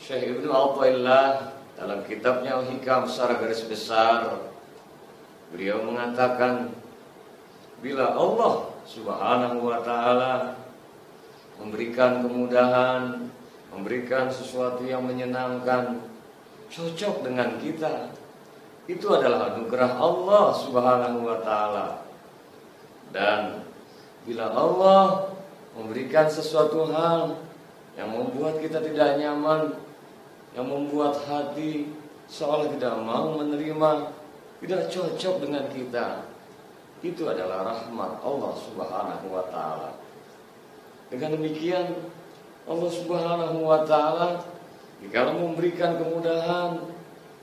Syekh Ibnu Athaillah dalam kitabnya Al-Hikam secara garis besar, beliau mengatakan, bila Allah Subhanahu wa ta'ala memberikan kemudahan, memberikan sesuatu yang menyenangkan, cocok dengan kita, itu adalah anugerah Allah Subhanahu wa ta'ala. Dan bila Allah memberikan sesuatu hal yang membuat kita tidak nyaman, yang membuat hati seolah tidak mau menerima, tidak cocok dengan kita, itu adalah rahmat Allah Subhanahu wa ta'ala. Dengan demikian, Allah Subhanahu wa ta'ala jika memberikan kemudahan,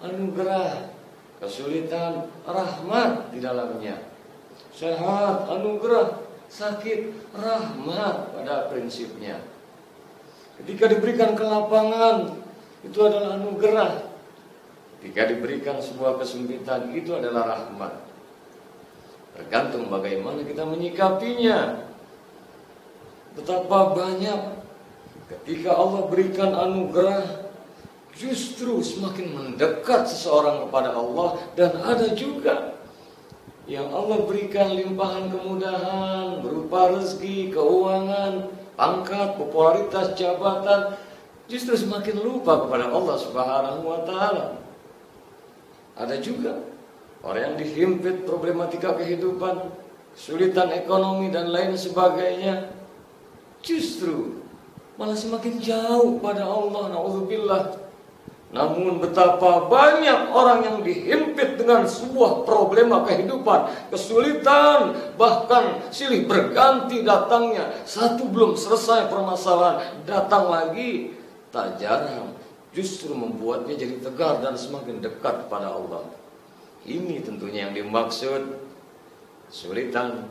anugerah, kesulitan, rahmat di dalamnya. Sehat, anugerah, sakit, rahmat pada prinsipnya. Ketika diberikan kelapangan, itu adalah anugerah. Ketika diberikan sebuah kesempitan, itu adalah rahmat. Tergantung bagaimana kita menyikapinya. Betapa banyak ketika Allah berikan anugerah, justru semakin mendekat seseorang kepada Allah. Dan ada juga yang Allah berikan limpahan kemudahan berupa rezeki, keuangan, pangkat, popularitas, jabatan, justru semakin lupa kepada Allah Subhanahu wa ta'ala. Ada juga orang yang dihimpit problematika kehidupan, kesulitan ekonomi dan lain sebagainya, justru malah semakin jauh pada Allah, na'udzubillah. Namun betapa banyak orang yang dihimpit dengan sebuah problema kehidupan, kesulitan, bahkan silih berganti datangnya. Satu belum selesai permasalahan, datang lagi. Tak jarang justru membuatnya jadi tegar dan semakin dekat kepada Allah. Ini tentunya yang dimaksud kesulitan.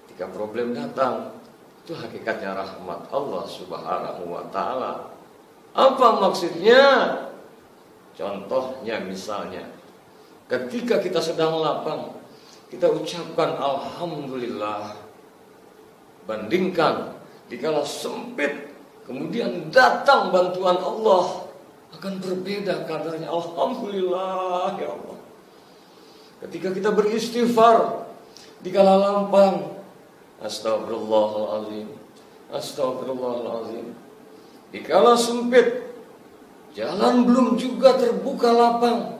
Ketika problem datang, itu hakikatnya rahmat Allah Subhanahu wa ta'ala. Apa maksudnya? Contohnya misalnya, ketika kita sedang lapang, kita ucapkan Alhamdulillah. Bandingkan dikala sempit, kemudian datang bantuan Allah, akan berbeda kadarnya. Alhamdulillah ya Allah. Ketika kita beristighfar dikala lapang, Astagfirullahaladzim, Astagfirullahaladzim. Dikala sempit, jalan belum juga terbuka lapang,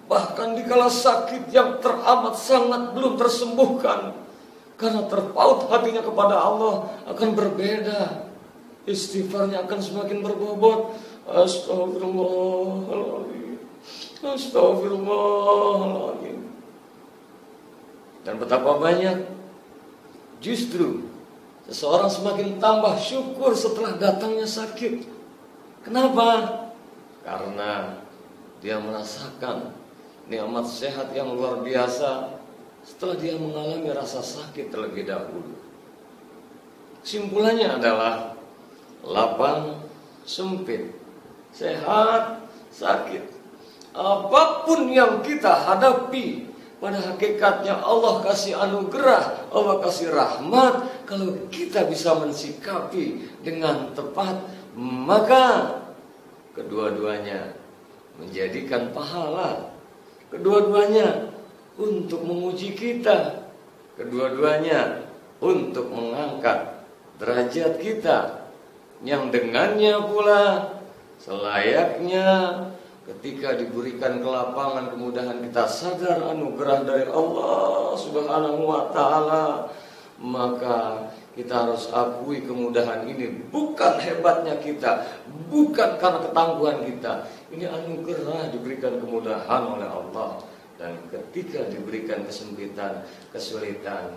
bahkan dikala sakit yang teramat sangat belum tersembuhkan, karena terpaut hatinya kepada Allah, akan berbeda. Istighfarnya akan semakin berbobot. Astagfirullahaladzim, Astagfirullahaladzim. Dan betapa banyak justru seseorang semakin tambah syukur setelah datangnya sakit. Kenapa? Karena dia merasakan nikmat sehat yang luar biasa setelah dia mengalami rasa sakit terlebih dahulu. Kesimpulannya adalah lapang, sempit, sehat, sakit, apapun yang kita hadapi, pada hakikatnya Allah kasih anugerah, Allah kasih rahmat. Kalau kita bisa mensikapi dengan tepat, maka kedua-duanya menjadikan pahala. Kedua-duanya untuk menguji kita. Kedua-duanya untuk mengangkat derajat kita. Yang dengannya pula selayaknya ketika diberikan kelapangan, kemudahan, kita sadar anugerah dari Allah Subhanahu wa ta'ala, maka kita harus akui kemudahan ini bukan hebatnya kita, bukan karena ketangguhan kita. Ini anugerah, diberikan kemudahan oleh Allah. Dan ketika diberikan kesempitan, kesulitan,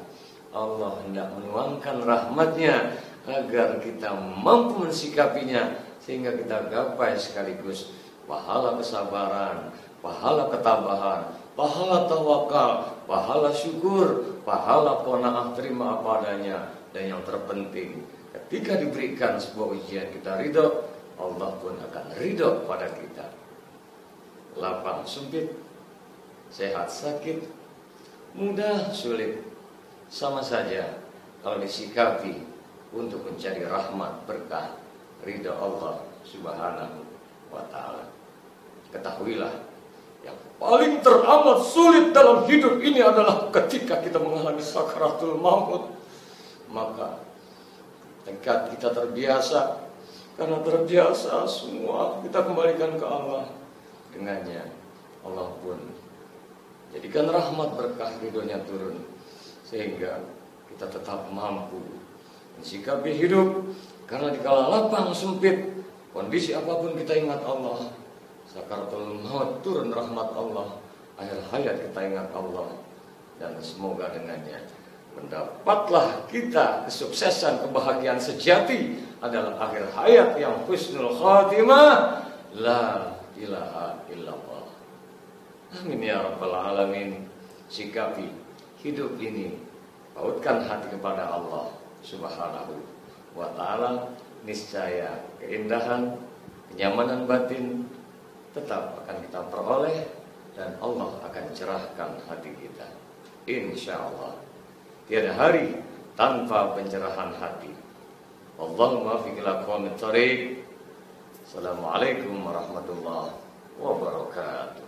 Allah hendak menuangkan rahmatnya agar kita mampu mensikapinya, sehingga kita gapai sekaligus pahala kesabaran, pahala ketabahan, pahala tawakal, pahala syukur, pahala qanaah, terima apa adanya. Dan yang terpenting, ketika diberikan sebuah ujian kita ridho, Allah pun akan ridho pada kita. Lapang sempit, sehat sakit, mudah sulit, sama saja kalau disikapi untuk mencari rahmat, berkah, ridho Allah Subhanahu wa ta'ala. Ketahuilah, yang paling teramat sulit dalam hidup ini adalah ketika kita mengalami sakaratul maut. Maka ketika kita terbiasa, karena terbiasa semua kita kembalikan ke Allah. Dengannya Allah pun jadikan rahmat berkah ridhonya turun, sehingga kita tetap mampu mensikapi hidup. Karena dikala lapang sempit, kondisi apapun kita ingat Allah. Sakaratul maut turun rahmat Allah, akhir hayat kita ingat Allah, dan semoga dengannya mendapatlah kita kesuksesan, kebahagiaan sejati adalah akhir hayat yang husnul khatimah, la ilaha illallah. Amin ya rabbal alamin. Sikapi hidup ini, pautkan hati kepada Allah subhanahu wa ta'ala, niscaya keindahan, kenyamanan batin tetap akan kita peroleh, dan Allah akan cerahkan hati kita, insya Allah. Tiada hari tanpa pencerahan hati. Allahumma fi aqwamit thariq. Assalamualaikum warahmatullahi wabarakatuh.